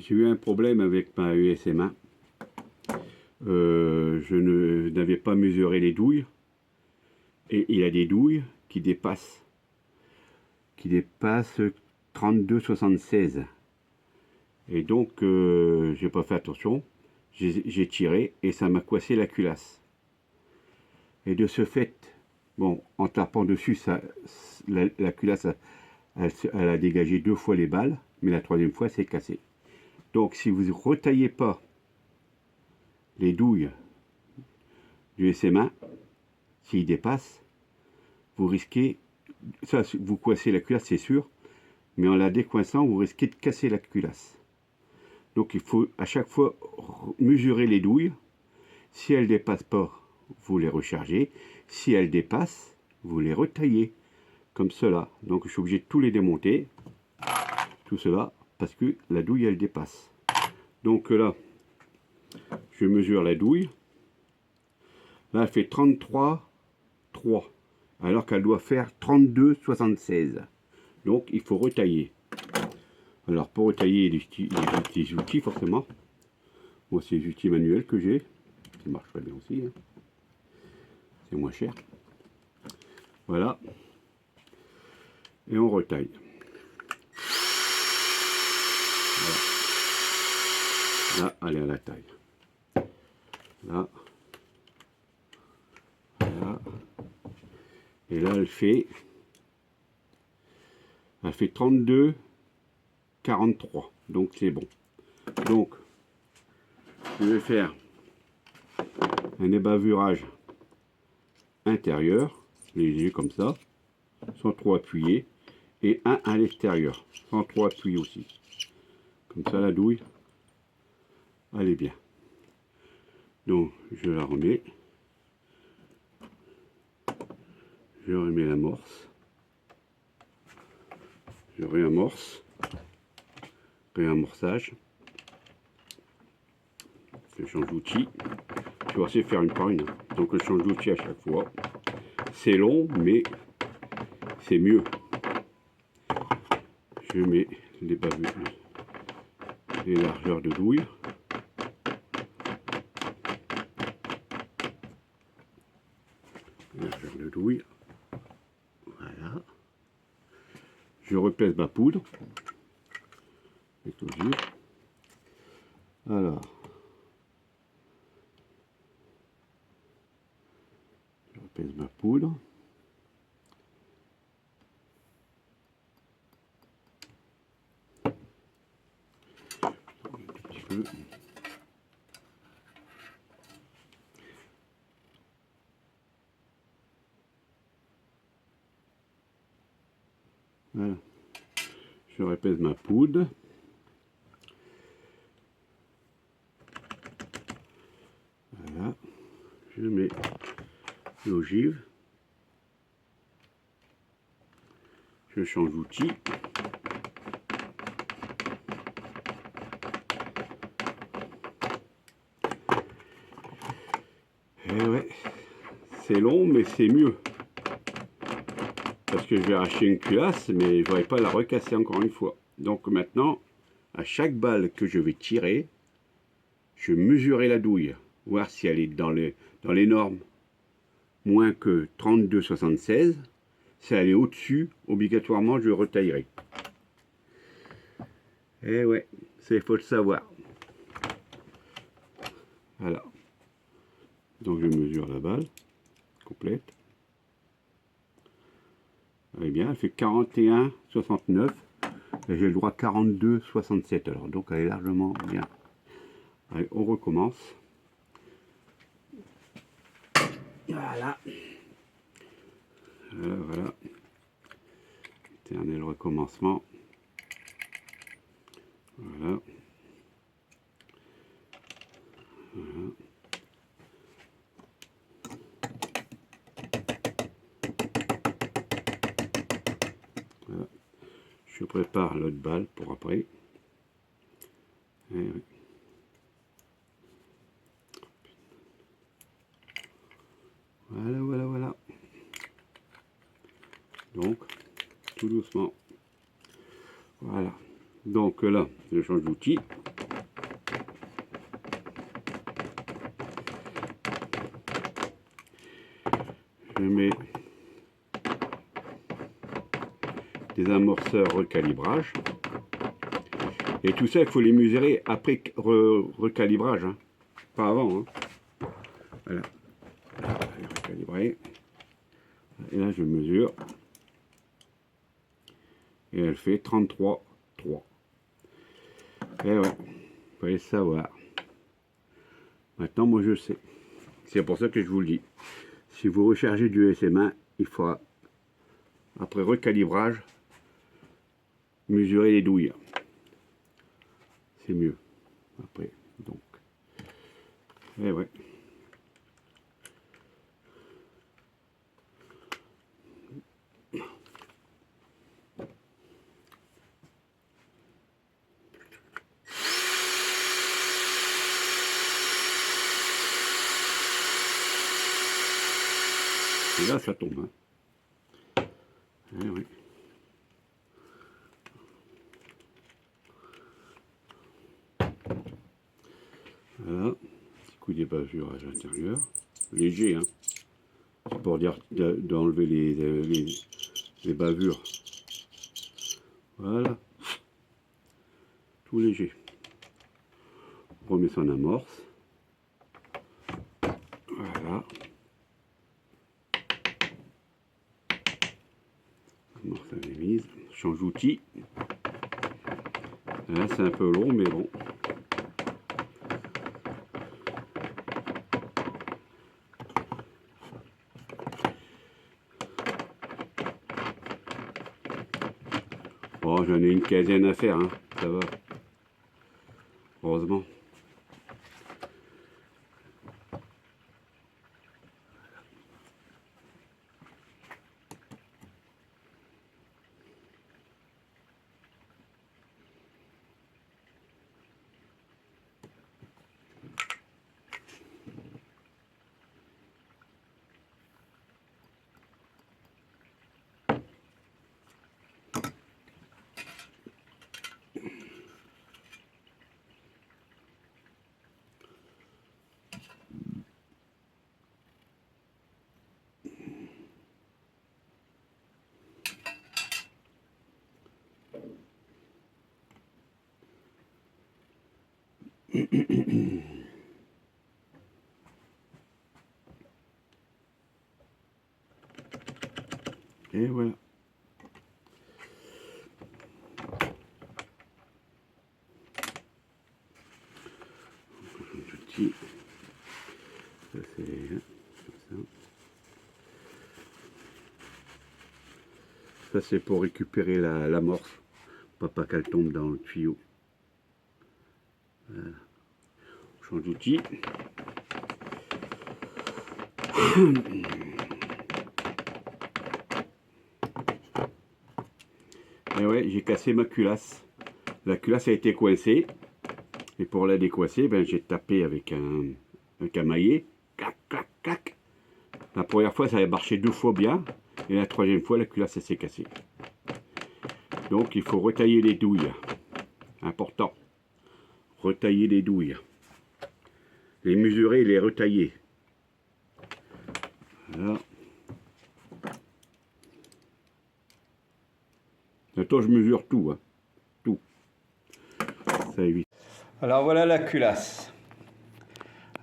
j'ai eu un problème avec ma ESM1. Je n'avais pas mesuré les douilles. Et il a des douilles qui dépassent 32,76. Et donc, j'ai pas fait attention. J'ai tiré et ça m'a coincé la culasse. Et de ce fait, bon, en tapant dessus, la culasse, elle a dégagé 2 fois les balles, mais la 3e fois, c'est cassé. Donc, si vous ne retaillez pas les douilles du SM1, s'il dépasse, vous risquez, ça, vous coincez la culasse, c'est sûr, mais en la décoinçant, vous risquez de casser la culasse. Donc, il faut à chaque fois mesurer les douilles. Si elles ne dépassent pas, vous les rechargez. Si elles dépassent, vous les retaillez, comme cela. Donc, je suis obligé de tous les démonter, tout cela, parce que la douille, elle dépasse. Donc là, je mesure la douille. Là, elle fait 33,3, alors qu'elle doit faire 32,76. Donc, il faut retailler. Alors, pour retailler les outils, forcément. Moi, c'est les outils manuels que j'ai. Ça marche très bien aussi. Hein. C'est moins cher. Voilà. Et on retaille. Voilà. Là, elle est à la taille. Là. Voilà. Et là, elle fait 32,43. Donc, c'est bon. Donc, je vais faire un ébavurage intérieur, léger comme ça, sans trop appuyer, et un à l'extérieur, sans trop appuyer aussi. Comme ça, la douille, elle est bien. Donc, je la remets. Je remets l'amorce. Je réamorce. Réamorçage. Je change d'outil. Je vais essayer de faire une par une. Donc, je change d'outil à chaque fois. C'est long, mais c'est mieux. Je mets les bavures, les largeurs de douille. Largeur de douille. Voilà. Je repèse ma poudre. Alors. Je repèse ma poudre. Un petit peu. Voilà. Je repèse ma poudre. Voilà. Je mets l'ogive. Je change d'outil. Et ouais, c'est long, mais c'est mieux. Parce que je vais arracher une culasse, mais je ne voudrais pas la recasser encore une fois. Donc maintenant, à chaque balle que je vais tirer, je mesurerai la douille, voir si elle est dans les normes moins que 32,76. Si elle est au-dessus, obligatoirement, je retaillerai. Et ouais, il faut le savoir. Voilà. Donc je mesure la balle complète. Elle est bien, elle fait 41,69. Et j'ai le droit à 42,67. Alors donc elle est largement bien. Allez, on recommence. Voilà. Voilà. Éternel recommencement. Voilà. Voilà. Voilà. Je prépare l'autre balle pour après. Et oui. Voilà, voilà, voilà. Donc, tout doucement. Voilà. Donc là, je change d'outil. mets des amorceurs recalibrage. Et tout ça, il faut les mesurer après recalibrage, hein. Pas avant. Hein. Voilà. Recalibrer. Et là, je mesure. Et elle fait 33,3. Et ouais, vous pouvez savoir. Maintenant, moi, je sais. C'est pour ça que je vous le dis. Si vous rechargez du SM1, il faudra, après recalibrage, mesurer les douilles. C'est mieux. Après, donc. Et ouais. Et là, ça tombe. Hein. Eh oui. Voilà. Petit coup des bavures à l'intérieur. Léger, hein. C'est pour dire d'enlever les bavures. Voilà. Tout léger. On remet son amorce. Voilà. Amorce à la mise. Change d'outil. Là, c'est un peu long, mais bon. Oh, j'en ai une quinzaine à faire, hein. Ça va. Heureusement. Et voilà. Petit. Ça c'est ça. Ça c'est pour récupérer l'amorce, pas qu'elle tombe dans le tuyau. Voilà. On change d'outil. Et ouais, j'ai cassé ma culasse. La culasse a été coincée. Et pour la décoincer, ben, j'ai tapé avec un camaillet. Clac, clac, clac. La première fois, ça a marché 2 fois bien. Et la troisième fois, la culasse s'est cassée. Donc, il faut retailler les douilles. Important. Retailler les douilles. Les mesurer et les retailler. Voilà. Maintenant, je mesure tout. Hein. Tout. Ça évite. Alors, voilà la culasse.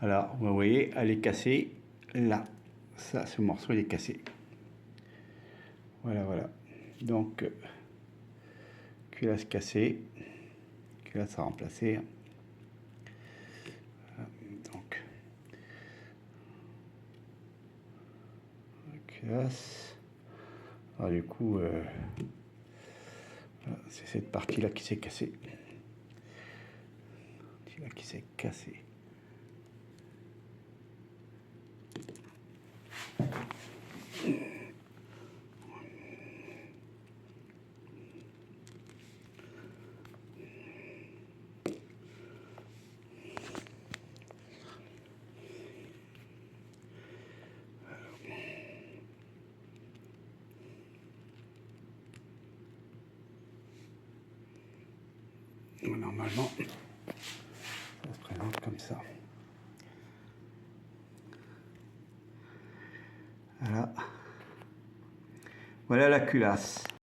Alors, vous voyez, elle est cassée là. Ça, ce morceau, il est cassé. Voilà, voilà. Donc, culasse cassée. Culasse à remplacer. Voilà, donc, culasse. Alors, du coup, voilà, c'est cette partie-là qui s'est cassée. Là qui s'est cassée. Normalement, ça se présente comme ça. Voilà. Voilà la culasse.